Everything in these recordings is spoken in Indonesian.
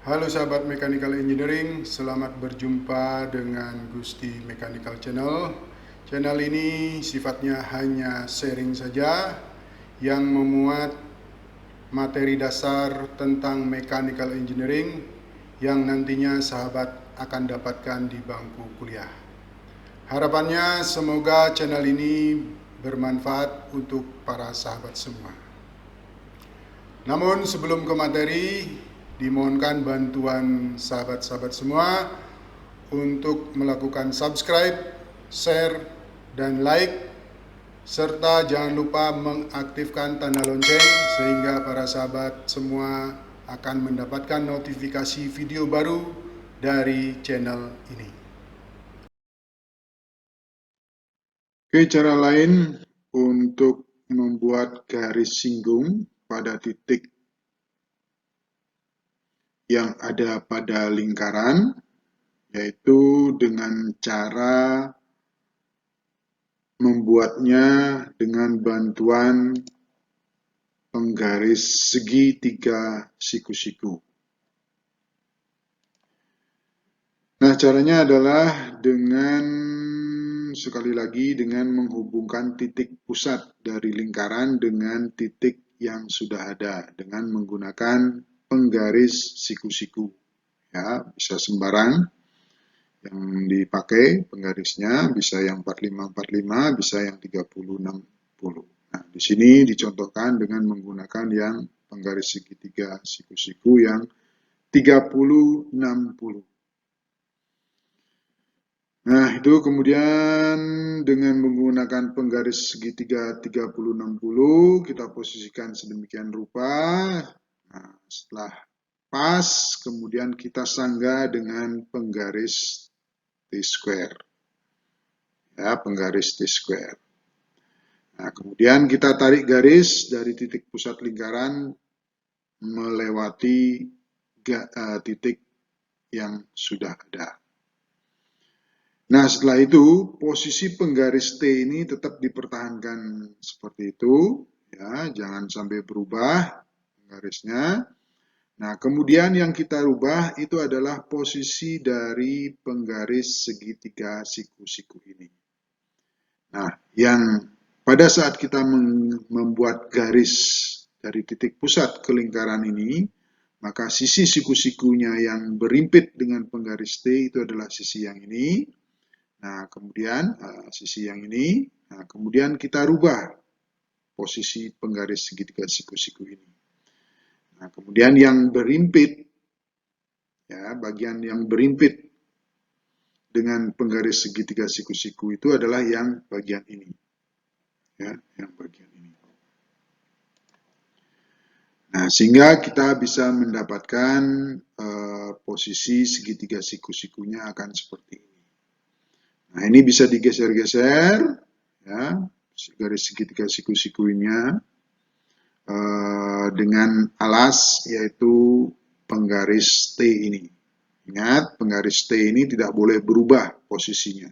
Halo sahabat Mechanical Engineering, selamat berjumpa dengan Gusti Mechanical Channel. Channel ini sifatnya hanya sharing saja yang memuat materi dasar tentang Mechanical Engineering yang nantinya sahabat akan dapatkan di bangku kuliah. Harapannya semoga channel ini bermanfaat untuk para sahabat semua. Namun sebelum ke materi, dimohonkan bantuan sahabat-sahabat semua untuk melakukan subscribe, share, dan like, serta jangan lupa mengaktifkan tanda lonceng sehingga para sahabat semua akan mendapatkan notifikasi video baru dari channel ini. Oke, cara lain untuk membuat garis singgung pada titik yang ada pada lingkaran, yaitu dengan cara membuatnya dengan bantuan penggaris segitiga siku-siku. Nah, caranya adalah dengan, sekali lagi, dengan menghubungkan titik pusat dari lingkaran dengan titik yang sudah ada dengan menggunakan penggaris siku-siku. Ya, bisa sembarang yang dipakai penggarisnya, bisa yang 45-45, bisa yang 30-60. Nah, di sini dicontohkan dengan menggunakan yang penggaris segitiga siku-siku yang 30-60. Nah, itu kemudian dengan menggunakan penggaris segitiga 30-60, kita posisikan sedemikian rupa. Nah, setelah pas, kemudian kita sanggah dengan penggaris T-square. Ya, penggaris T-square. Nah, kemudian kita tarik garis dari titik pusat lingkaran melewati titik yang sudah ada. Nah, setelah itu posisi penggaris T ini tetap dipertahankan seperti itu, ya, jangan sampai berubah penggarisnya. Nah, kemudian yang kita rubah itu adalah posisi dari penggaris segitiga siku-siku ini. Nah, yang pada saat kita membuat garis dari titik pusat ke lingkaran ini, maka sisi siku-sikunya yang berimpit dengan penggaris T itu adalah sisi yang ini. Nah, kemudian sisi yang ini, nah, kemudian kita rubah posisi penggaris segitiga siku-siku ini. Nah, kemudian yang berimpit, ya, bagian yang berimpit dengan penggaris segitiga siku-siku itu adalah yang bagian ini, ya, yang bagian ini. Nah, sehingga kita bisa mendapatkan posisi segitiga siku-sikunya akan seperti ini. Nah, ini bisa digeser-geser, ya, garis segitiga siku-sikunya dengan alas, yaitu penggaris T ini. Ingat, penggaris T ini tidak boleh berubah posisinya.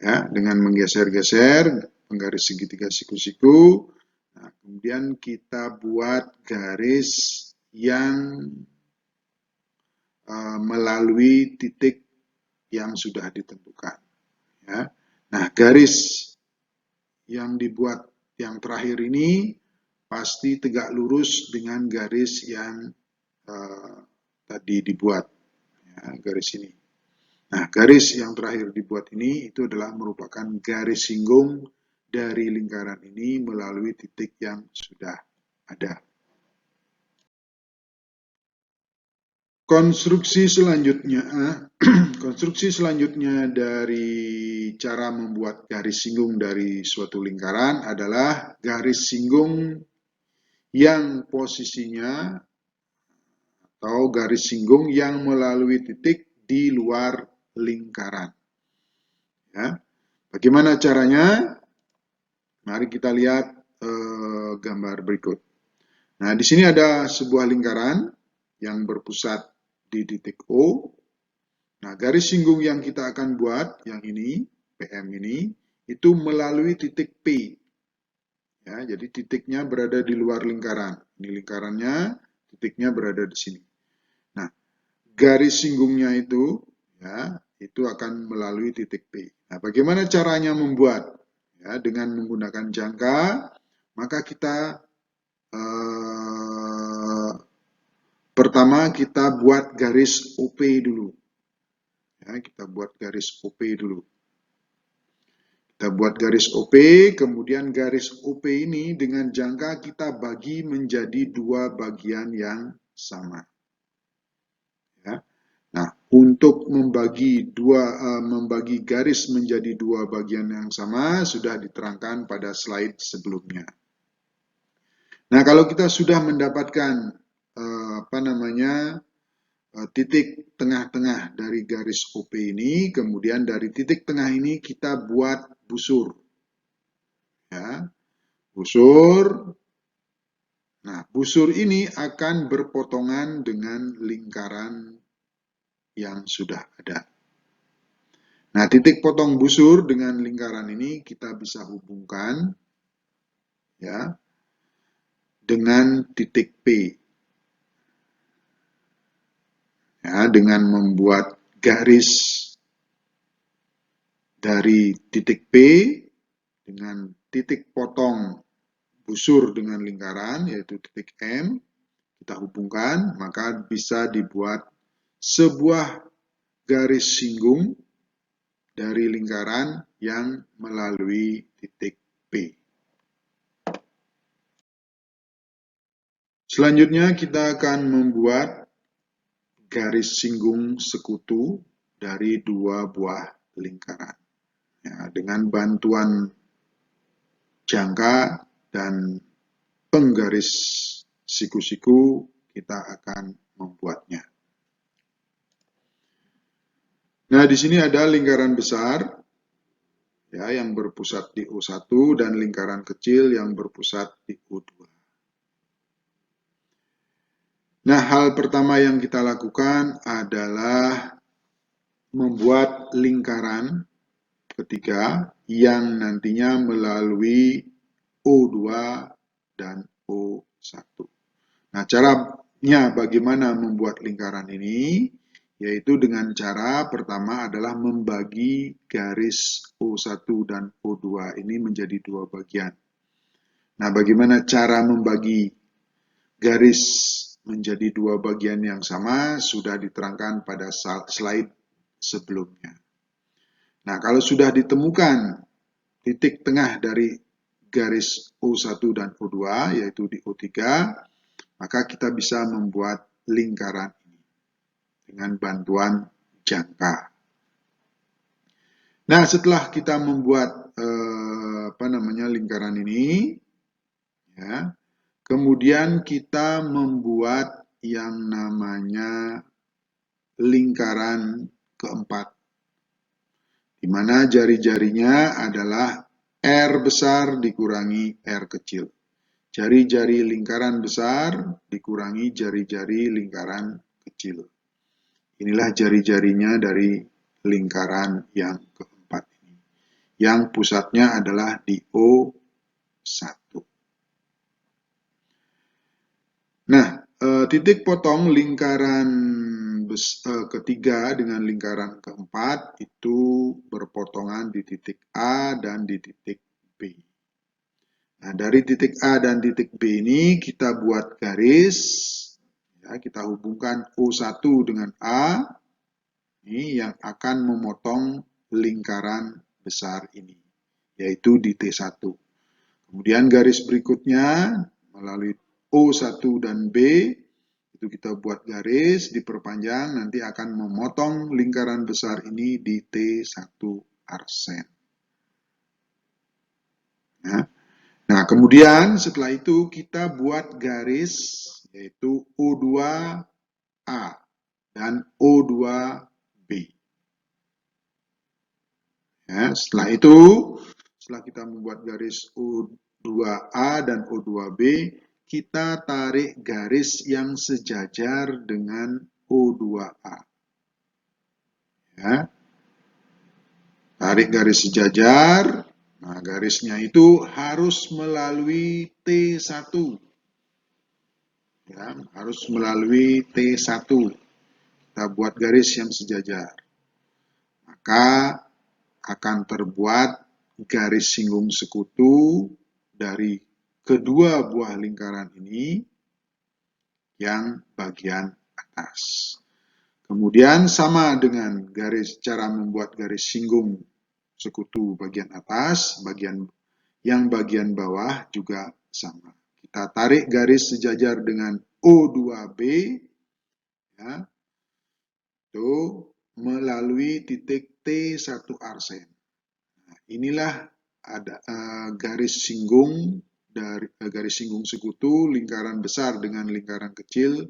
Ya, dengan menggeser-geser penggaris segitiga siku-siku, nah, kemudian kita buat garis yang melalui titik yang sudah ditentukan. Ya. Nah, garis yang dibuat yang terakhir ini pasti tegak lurus dengan garis yang tadi dibuat, ya, garis ini. Nah, garis yang terakhir dibuat ini itu adalah merupakan garis singgung dari lingkaran ini melalui titik yang sudah ada. Konstruksi selanjutnya dari cara membuat garis singgung dari suatu lingkaran adalah garis singgung yang posisinya atau garis singgung yang melalui titik di luar lingkaran. Ya. Bagaimana caranya? Mari kita lihat gambar berikut. Nah, di sini ada sebuah lingkaran yang berpusat di titik O. Nah, garis singgung yang kita akan buat, yang ini, PM ini, itu melalui titik P. Ya, jadi titiknya berada di luar lingkaran. Ini lingkarannya, titiknya berada di sini. garis singgungnya itu, ya, itu akan melalui titik P. Nah, bagaimana caranya membuat? Ya, dengan menggunakan jangka, maka kita pertama kita buat garis OP dulu. Ya, kita buat garis OP dulu. Kita buat garis OP, kemudian garis OP ini dengan jangka kita bagi menjadi dua bagian yang sama. Ya. Nah, untuk membagi garis menjadi dua bagian yang sama sudah diterangkan pada slide sebelumnya. Nah, kalau kita sudah mendapatkan titik tengah-tengah dari garis OP ini, kemudian dari titik tengah ini kita buat busur. Ya, busur. Nah, busur ini akan berpotongan dengan lingkaran yang sudah ada. Nah, titik potong busur dengan lingkaran ini kita bisa hubungkan ya dengan titik P. Ya, dengan membuat garis dari titik P dengan titik potong busur dengan lingkaran, yaitu titik M, kita hubungkan, maka bisa dibuat sebuah garis singgung dari lingkaran yang melalui titik P. Selanjutnya kita akan membuat garis singgung sekutu dari dua buah lingkaran. Ya, dengan bantuan jangka dan penggaris siku-siku kita akan membuatnya. Nah, di sini ada lingkaran besar ya yang berpusat di O1 dan lingkaran kecil yang berpusat di O2. Nah, hal pertama yang kita lakukan adalah membuat lingkaran ketiga yang nantinya melalui O2 dan O1. Nah, caranya bagaimana membuat lingkaran ini? Yaitu dengan cara pertama adalah membagi garis O1 dan O2 ini menjadi dua bagian. Nah, bagaimana cara membagi garis menjadi dua bagian yang sama sudah diterangkan pada slide sebelumnya. Nah, kalau sudah ditemukan titik tengah dari garis O1 dan O2, yaitu di O3, maka kita bisa membuat lingkaran ini dengan bantuan jangka. Nah, setelah kita membuat lingkaran ini, ya, kemudian kita membuat yang namanya lingkaran keempat, di mana jari-jarinya adalah R besar dikurangi R kecil. Jari-jari lingkaran besar dikurangi jari-jari lingkaran kecil. Inilah jari-jarinya dari lingkaran yang keempat ini. Yang pusatnya adalah di O1. Nah, titik potong lingkaran ketiga dengan lingkaran keempat itu berpotongan di titik A dan di titik B. Nah, dari titik A dan titik B ini kita buat garis, ya, kita hubungkan O1 dengan A, ini yang akan memotong lingkaran besar ini, yaitu di T1. Kemudian garis berikutnya melalui O1 dan B, itu kita buat garis, diperpanjang, nanti akan memotong lingkaran besar ini di T1 arsen. Ya. Nah, kemudian setelah itu kita buat garis, yaitu O2A dan O2B. Ya, setelah itu, setelah kita membuat garis O2A dan O2B, kita tarik garis yang sejajar dengan O2A. Ya. Tarik garis sejajar, nah garisnya itu harus melalui T1. Ya, harus melalui T1. kita buat garis yang sejajar. Maka akan terbuat garis singgung sekutu dari kedua buah lingkaran ini yang bagian atas. Kemudian sama dengan cara membuat garis singgung sekutu bagian atas, bagian bawah juga sama. Kita tarik garis sejajar dengan O2B, ya, itu melalui titik T1 arsen. Nah, inilah ada garis singgung sekutu lingkaran besar dengan lingkaran kecil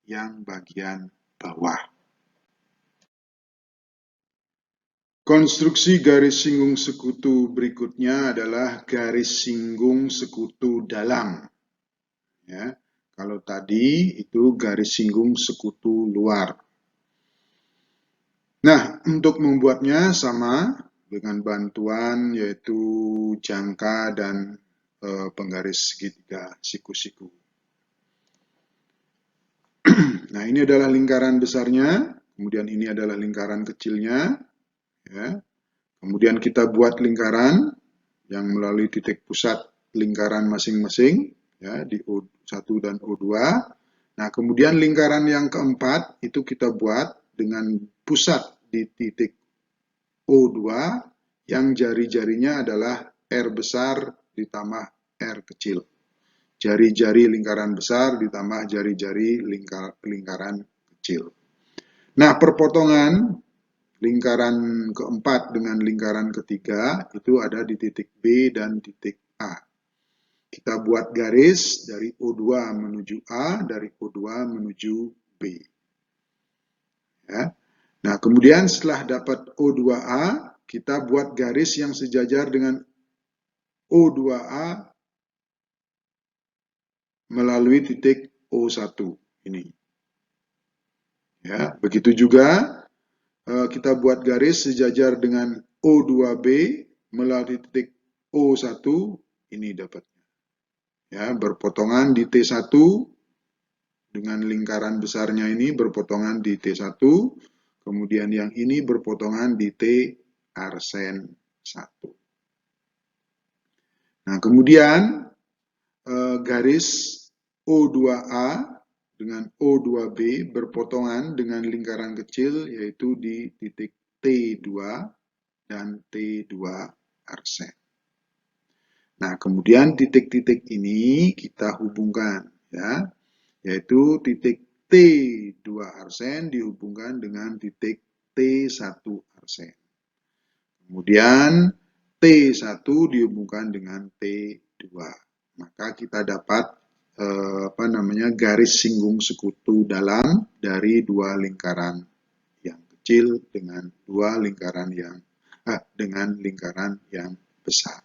yang bagian bawah. Konstruksi garis singgung sekutu berikutnya adalah garis singgung sekutu dalam. Ya, kalau tadi itu garis singgung sekutu luar. Nah, untuk membuatnya sama dengan bantuan yaitu jangka dan penggaris segitiga siku-siku. Nah, ini adalah lingkaran besarnya, kemudian ini adalah lingkaran kecilnya. Ya. Kemudian kita buat lingkaran yang melalui titik pusat lingkaran masing-masing, ya, di O1 dan O2. Nah, kemudian lingkaran yang keempat itu kita buat dengan pusat di titik O2 yang jari-jarinya adalah R besar ditambah R kecil. Jari-jari lingkaran besar ditambah jari-jari lingkaran kecil. Nah, perpotongan lingkaran keempat dengan lingkaran ketiga itu ada di titik B dan titik A. Kita buat garis dari O2 menuju A, dari O2 menuju B. Ya. Nah, kemudian setelah dapat O2A, kita buat garis yang sejajar dengan O2A melalui titik O1 ini. Ya, begitu juga kita buat garis sejajar dengan O2B melalui titik O1 ini dapatnya. Ya, berpotongan di T1 dengan lingkaran besarnya ini berpotongan di T1, kemudian yang ini berpotongan di T arsen 1. Nah, kemudian garis O2A dengan O2B berpotongan dengan lingkaran kecil yaitu di titik T2 dan T2 arsen. Nah, kemudian titik-titik ini kita hubungkan, ya, yaitu titik T2 arsen dihubungkan dengan titik T1 arsen. Kemudian T1 dihubungkan dengan T2. Maka kita dapat garis singgung sekutu dalam dari dua lingkaran yang kecil dengan lingkaran yang besar.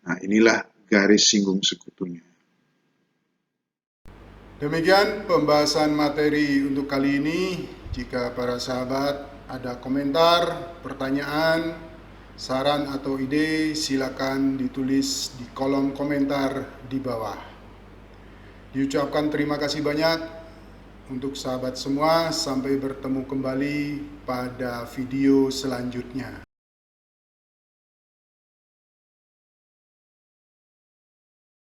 Nah, inilah garis singgung sekutunya. Demikian pembahasan materi untuk kali ini. Jika para sahabat ada komentar, pertanyaan, saran atau ide, silakan ditulis di kolom komentar di bawah. Diucapkan terima kasih banyak untuk sahabat semua. Sampai bertemu kembali pada video selanjutnya.